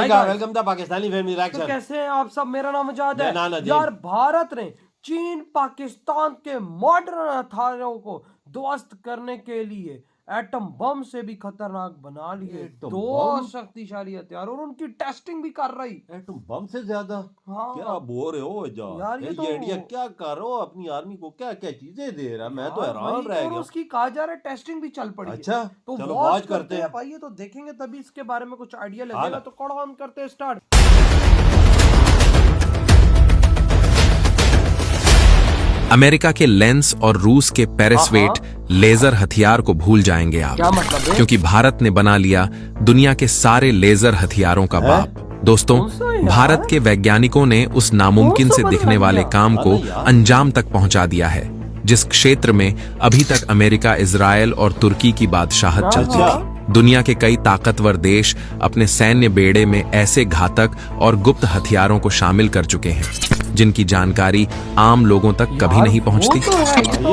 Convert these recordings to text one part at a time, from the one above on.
Welcome the Pakistani family तो reaction. कैसे हैं आप सब। मेरा नाम आजाद मैं नाना है। दीन। यार भारत ने चीन पाकिस्तान के मॉडर्न हथियारों को ध्वस्त करने के लिए एटम बम से भी खतरनाक बना लिए एटम दो बम? शक्तिशाली हथियार, और उनकी टेस्टिंग भी कर रही। एटम बम से ज्यादा? हाँ क्या बोल रहे हो यार, ये तो इंडिया क्या कर रहे हो? अपनी आर्मी को क्या क्या चीजें दे रहा है? मैं तो यार हैरान वही, रह और गया। उसकी कहा जा रहा है टेस्टिंग भी चल पड़ी है। अच्छा, तो चलो वॉच वॉच करते हैं भाई, ये तो देखेंगे तभी इसके बारे में कुछ आइडिया हाँ लगेगा। ना। तो कौन ऑन करते हैं स्टार्ट। अमेरिका के लेंस और रूस के पेरिसवेट लेजर हथियार को भूल जाएंगे आप, क्या मतलब है? क्योंकि भारत ने बना लिया दुनिया के सारे लेजर हथियारों का बाप। दोस्तों, कौन सा यार? भारत के वैज्ञानिकों ने उस नामुमकिन कौन सा से बना दिखने वाले लिया? काम को अंजाम तक पहुंचा दिया है, जिस क्षेत्र में अभी तक अमेरिका, इजराइल और तुर्की की बादशाहत चलती थी। दुनिया के कई ताकतवर देश अपने सैन्य बेड़े में ऐसे घातक और गुप्त हथियारों को शामिल कर चुके हैं जिनकी जानकारी आम लोगों तक कभी नहीं पहुंचती।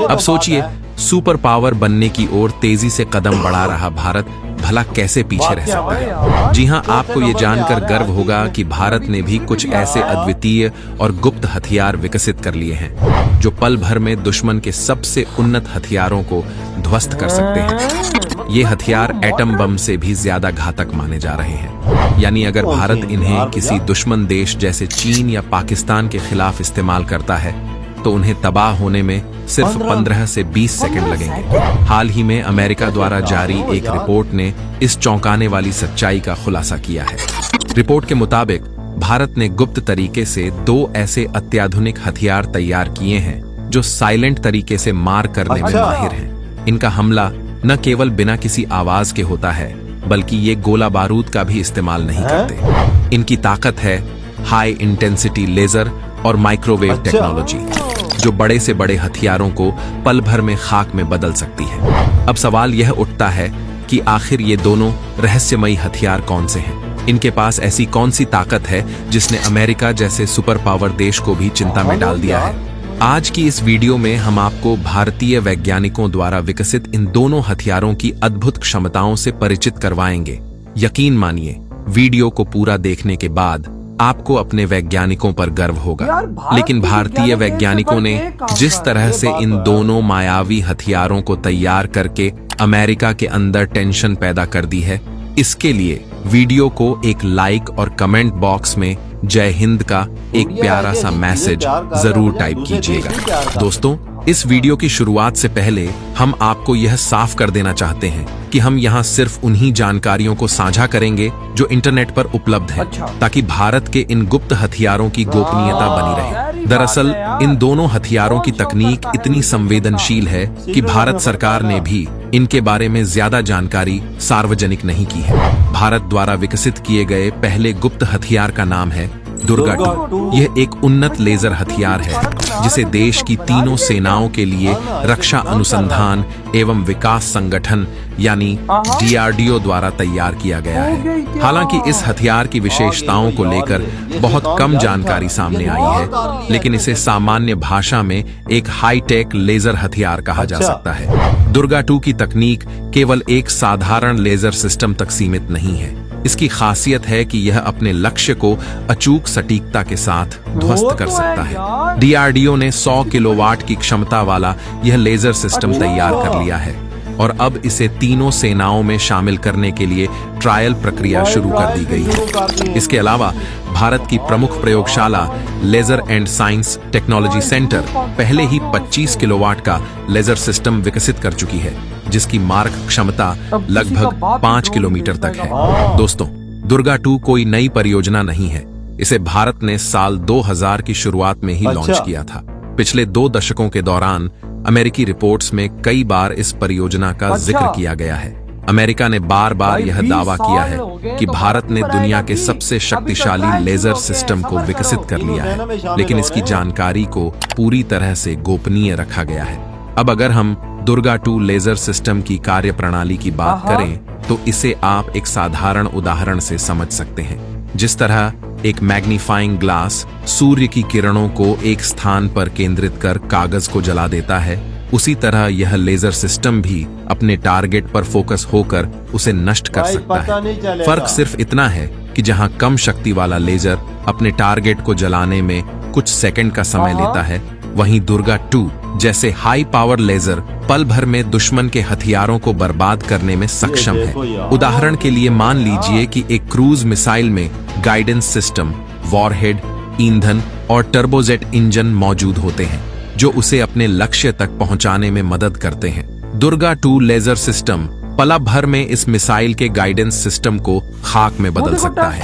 अब सोचिए, सुपर पावर बनने की ओर तेजी से कदम बढ़ा रहा भारत भला कैसे पीछे रह सकता है। जी हां, आपको ये जानकर गर्व होगा कि भारत ने भी कुछ ऐसे अद्वितीय और गुप्त हथियार विकसित कर लिए हैं जो पल भर में दुश्मन के सबसे उन्नत हथियारों को ध्वस्त कर सकते हैं। ये हथियार एटम बम से भी ज्यादा घातक माने जा रहे हैं। यानी अगर भारत इन्हें किसी दुश्मन देश जैसे चीन या पाकिस्तान के खिलाफ इस्तेमाल करता है तो उन्हें तबाह होने में सिर्फ 15 से 20 सेकंड लगेंगे। हाल ही में अमेरिका द्वारा जारी एक रिपोर्ट ने इस चौंकाने वाली सच्चाई का खुलासा किया है। रिपोर्ट के मुताबिक भारत ने गुप्त तरीके से 2 ऐसे अत्याधुनिक हथियार तैयार किए हैं जो साइलेंट तरीके से मार करने में माहिर हैं। इनका हमला न केवल बिना किसी आवाज के होता है, बल्कि ये गोला बारूद का भी इस्तेमाल नहीं करते। इनकी ताकत है हाई इंटेंसिटी लेजर और माइक्रोवेव टेक्नोलॉजी, जो बड़े से बड़े हथियारों को पल भर में खाक में बदल सकती है। अब सवाल यह उठता है कि आखिर ये दोनों रहस्यमयी हथियार कौन से हैं? इनके पास ऐसी कौन सी ताकत है जिसने अमेरिका जैसे सुपर पावर देश को भी चिंता में डाल दिया है? आज की इस वीडियो में हम आपको भारतीय वैज्ञानिकों द्वारा विकसित इन दोनों हथियारों की अद्भुत क्षमताओं से परिचित करवाएंगे। यकीन मानिए, वीडियो को पूरा देखने के बाद आपको अपने वैज्ञानिकों पर गर्व होगा। लेकिन भारतीय वैज्ञानिकों ने जिस तरह से इन दोनों मायावी हथियारों को तैयार करके अमेरिका के अंदर टेंशन पैदा कर दी है, इसके लिए वीडियो को एक लाइक और कमेंट बॉक्स में जय हिंद का एक प्यारा सा मैसेज जरूर टाइप कीजिएगा। दोस्तों, इस वीडियो की शुरुआत से पहले हम आपको यह साफ कर देना चाहते हैं कि हम यहाँ सिर्फ उन्हीं जानकारियों को साझा करेंगे जो इंटरनेट पर उपलब्ध है, ताकि भारत के इन गुप्त हथियारों की गोपनीयता बनी रहे। दरअसल इन दोनों हथियारों की तकनीक इतनी संवेदनशील है कि भारत सरकार ने भी इनके बारे में ज्यादा जानकारी सार्वजनिक नहीं की है। भारत द्वारा विकसित किए गए पहले गुप्त हथियार का नाम है दुर्गा 2। यह एक उन्नत लेजर हथियार है जिसे देश की तीनों सेनाओं के लिए रक्षा अनुसंधान एवं विकास संगठन यानी DRDO द्वारा तैयार किया गया है। हालांकि इस हथियार की विशेषताओं को लेकर बहुत कम जानकारी सामने आई है, लेकिन इसे सामान्य भाषा में एक हाईटेक लेजर हथियार कहा जा सकता है। दुर्गा 2 की तकनीक केवल एक साधारण लेजर सिस्टम तक सीमित नहीं है। इसकी खासियत है कि यह अपने लक्ष्य को अचूक सटीकता के साथ ध्वस्त कर सकता है। DRDO ने 100 किलोवाट की क्षमता वाला यह लेजर सिस्टम तैयार कर लिया है और अब इसे तीनों सेनाओं में शामिल करने के लिए ट्रायल प्रक्रिया शुरू कर दी गई है। इसके अलावा भारत की प्रमुख प्रयोगशाला laser and science technology centre पहले ही 25 किलोवाट का लेजर सिस्टम विकसित कर चुकी है, जिसकी मारक क्षमता लगभग 5 किलोमीटर तक है। दोस्तों, दुर्गा 2 कोई नई परियोजना नहीं है। इसे भारत ने साल 2000 की शुरुआत में ही लॉन्च किया था। पिछले 2 दशकों के दौरान अमेरिकी रिपोर्ट्स में कई बार इस परियोजना का जिक्र किया गया है। अमेरिका ने बार बार यह दावा किया है कि भारत ने दुनिया के सबसे शक्तिशाली लेजर सिस्टम को विकसित कर लिया है, लेकिन इसकी जानकारी को पूरी तरह से गोपनीय रखा गया है। अब अगर हम दुर्गा 2 लेजर सिस्टम की कार्यप्रणाली की बात करें तो इसे आप एक साधारण उदाहरण से समझ सकते हैं। जिस तरह एक मैग्नीफाइंग ग्लास सूर्य की किरणों को एक स्थान पर केंद्रित कर कागज को जला देता है, उसी तरह यह लेजर सिस्टम भी अपने टारगेट पर फोकस होकर उसे नष्ट कर सकता है। फर्क सिर्फ इतना है कि जहां कम शक्ति वाला लेजर अपने टारगेट को जलाने में कुछ सेकंड का समय लेता है, वहीं दुर्गा 2 जैसे हाई पावर लेजर पल भर में दुश्मन के हथियारों को बर्बाद करने में सक्षम है। उदाहरण के लिए मान लीजिए कि एक क्रूज मिसाइल में गाइडेंस सिस्टम, वॉरहेड, ईंधन और टर्बोजेट इंजन मौजूद होते हैं जो उसे अपने लक्ष्य तक पहुंचाने में मदद करते हैं। दुर्गा 2 लेजर सिस्टम पल भर में इस मिसाइल के गाइडेंस सिस्टम को खाक में बदल सकता है।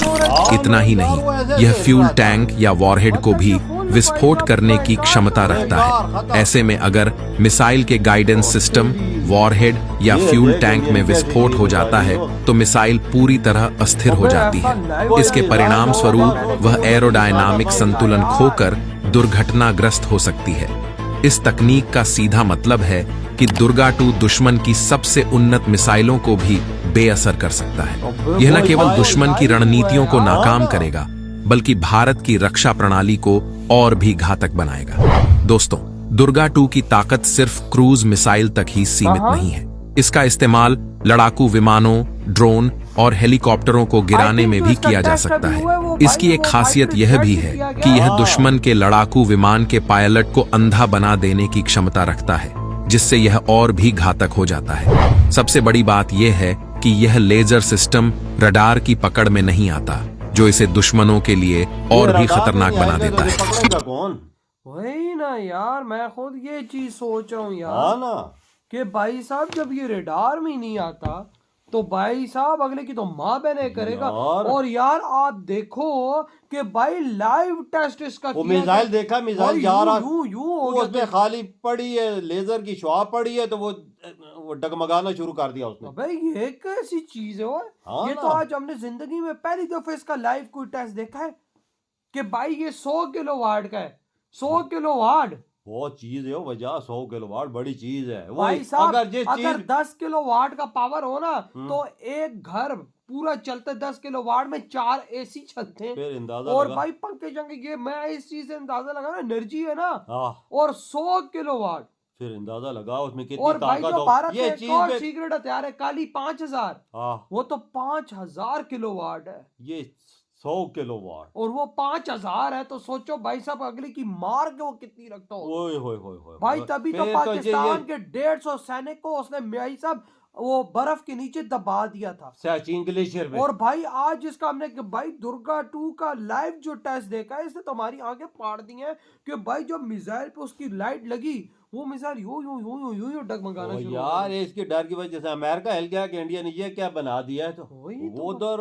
इतना ही नहीं, यह फ्यूल टैंक या वॉरहेड को भी विस्फोट करने की क्षमता रखता है। ऐसे में अगर मिसाइल के गाइडेंस सिस्टम, वॉरहेड या फ्यूल टैंक में विस्फोट हो जाता है तो मिसाइल पूरी तरह अस्थिर हो जाती है। इसके परिणाम स्वरूप वह एरोडायनामिक संतुलन खोकर दुर्घटनाग्रस्त हो सकती है। इस तकनीक का सीधा मतलब है कि दुर्गा 2 दुश्मन की सबसे उन्नत मिसाइलों को भी बेअसर कर सकता है। यह न केवल दुश्मन की रणनीतियों को नाकाम करेगा, बल्कि भारत की रक्षा प्रणाली को और भी घातक बनाएगा। दोस्तों, दुर्गा 2 की ताकत सिर्फ क्रूज मिसाइल तक ही सीमित नहीं है। इसका इस्तेमाल लड़ाकू विमानों, ड्रोन और हेलीकॉप्टरों को गिराने में भी किया जा सकता है। इसकी एक खासियत यह भी है कि यह दुश्मन के लड़ाकू विमान के पायलट को अंधा बना देने की क्षमता रखता है, जिससे यह और भी घातक हो जाता है। सबसे बड़ी बात यह है कि यह लेजर सिस्टम रडार की पकड़ में नहीं आता, जो इसे दुश्मनों के लिए और भी खतरनाक बना देता है। वही ना यार, मैं खुद ये चीज सोच रहा हूँ यार हाँ ना, कि भाई साहब जब ये रडार में नहीं आता तो भाई साहब अगले की तो माँ बहने करेगा। और यार आप देखो कि भाई लाइव टेस्ट इसका वो मिसाइल देखा, मिसाइल जा रहा यूं हो उसमें गया। खाली पड़ी है, लेजर की शुआ पड़ी है तो वो डगमगाना शुरू कर दिया उसने। भाई ये कैसी चीज है हाँ ये ना। तो आज हमने जिंदगी में पहली दफा इसका लाइव कोई टेस्ट देखा है कि भाई ये 100 किलो वाट का है। 100 किलो वाट बहुत चीज है वो वजह, 100 किलोवाट बड़ी चीज है। भाई साहब अगर अगर 10 किलो वाट का पावर हो ना तो एक घर पूरा चलते 10 किलो वाट में 4 एसी चलते हैं। फिर अंदाजा और लगा। भाई पंखे जंगे ये मैं इस चीज से अंदाजा लगा ना, एनर्जी है ना। हाँ, और 100 किलो वाट। फिर अंदाजा लगा उसमें कितनी और भाई ताकत जो हो। भारत ये में चीज एक और पे सीक्रेट हथियार है काली 5000, हाँ, वो तो 5000 किलो वाट है। ये 100 किलोवाट और वो 5000 है तो सोचो भाई साहब अगले की मार के वो कितनी रखता हो। ओए होए होए होए भाई तभी तो फिर पाकिस्तान के 150 सैनिक को उसने भाई साहब वो बर्फ के नीचे दबा दिया था, सियाचिन ग्लेशियर में। और भाई आज इसका हमने भाई दुर्गा 2 का लाइव जो टेस्ट देखा है इसने तो हमारी आंखें फाड़ दी हैं कि भाई जो मिसाइल पे उसकी लाइट लगी वो मिसाइल यूं यूं यूं यूं यूं यूं डगमगाना शुरू हो यार गया। इसके डर की वजह से अमेरिका हिल गया कि इंडिया ने ये क्या बना दिया है। तो वही तो। वो उधर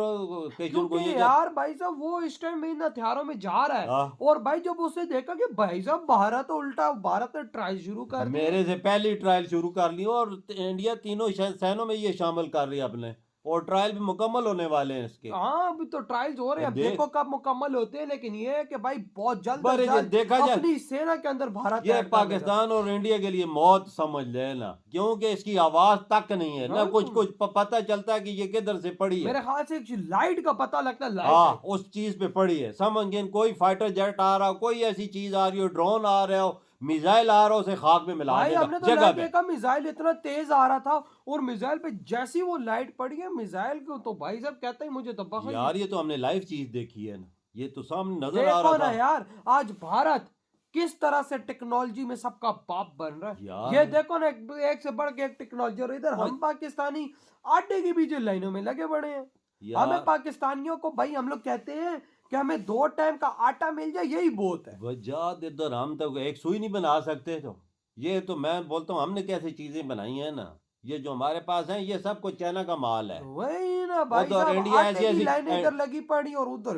किशन को क्योंकि ये यार भाई साहब वो इस टाइम इन हथियारों में जा रहा है। हाँ। और भाई जब उसने देखा कि भाई साहब भारत तो उल्टा भारत ने ट्राई शुरू कर दी। मेरे से पहली ट्रायल शुरू कर ली और इंडिया तीनों सेनों में ये शामिल कर रही है अपने, और ट्रायल भी मुकम्मल होने वाले हैं इसके। हाँ अभी तो ट्रायल्स हो रहे हैं, देखो कब मुकम्मल होते हैं। लेकिन ये है कि भाई बहुत जल्द बड़े जल्द देखा जाए अपनी सेना के अंदर भारत ये ऐड कर देगा। पाकिस्तान और इंडिया के लिए मौत समझ लेना, क्योंकि इसकी आवाज तक नहीं है ना, कुछ कुछ पता चलता है कि ये किधर से पड़ी है। मेरे ख्याल से लाइट का पता लगता है, हाँ लाइट उस चीज पे पड़ी है। समझ गए, कोई फाइटर जेट आ रहा हो, कोई ऐसी चीज आ रही हो, ड्रोन आ रहा हो, मिसाइल आ रहा हो, उसे खाक में मिला भाई देगा हमने तो जगह लाइट पे। देखा मिसाइल इतना तेज आ रहा था और मिसाइल पे जैसी वो लाइट पड़ी है मिसाइल को तो भाई साहब कहता ही मुझे दबा खाई। यार ये तो हमने लाइव चीज देखी है ना, ये तो सामने नजर आ देखो रहा ना था यार आज भारत किस तरह से टेक्नोलॉजी में सबका बाप बन रहा है। यार। ये देखो ना एक से बढ़ के एक टेक्नोलॉजी, और इधर हम पाकिस्तानी आटे के पीछे लाइनों में लगे पड़े हैं। हमें पाकिस्तानियों को भाई हम लोग कहते हैं कि हमें 2 टाइम का आटा मिल जाए यही बहुत है। वजह इधर हम तो एक सुई नहीं बना सकते। तो ये तो मैं बोलता हूँ हमने कैसी चीजें बनाई हैं ना, ये जो हमारे पास है ये सब कुछ चाइना का माल है। वही ना भाई उधर साहब इंडिया आटे की ऐसी लाइनें इधर लगी पड़ी और उधर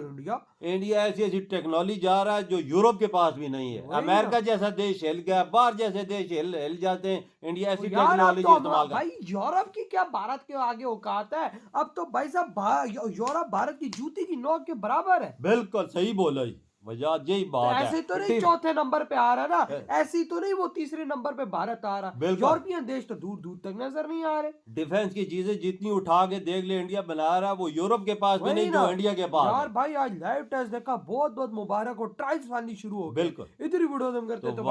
इंडिया ऐसी ऐसी टेक्नोलॉजी जा रहा है जो यूरोप के पास भी नहीं है। वही अमेरिका ना। जैसा देश हिल गया, बाहर जैसे देश हिल जाते हैं, इंडिया ऐसी यार अब टेक्नोलॉजी तो इस्तेमाल कर। भाई यूरोप की क्या भारत के आगे औकात है। अब तो भाई साहब यूरोप भारत की जूती की नोक के बराबर है। बिल्कुल सही बोला ही, वजह यही बात है। ऐसे तो नहीं चौथे नंबर पे आ रहा ना, ऐसी तो नहीं वो तीसरे नंबर पे भारत आ रहा। यूरोपियन देश तो दूर दूर तक नजर नहीं आ रहे। डिफेंस की चीजें जितनी उठा के देख ले इंडिया बना रहा है, वो यूरोप के पास भी नहीं जो इंडिया के पास यार भाई आज लाइव टेस्ट देखा, बहुत बहुत मुबारक हो। ट्रायल्स वाली शुरू हो गई। बिल्कुल इधर ही वीडियो करते तो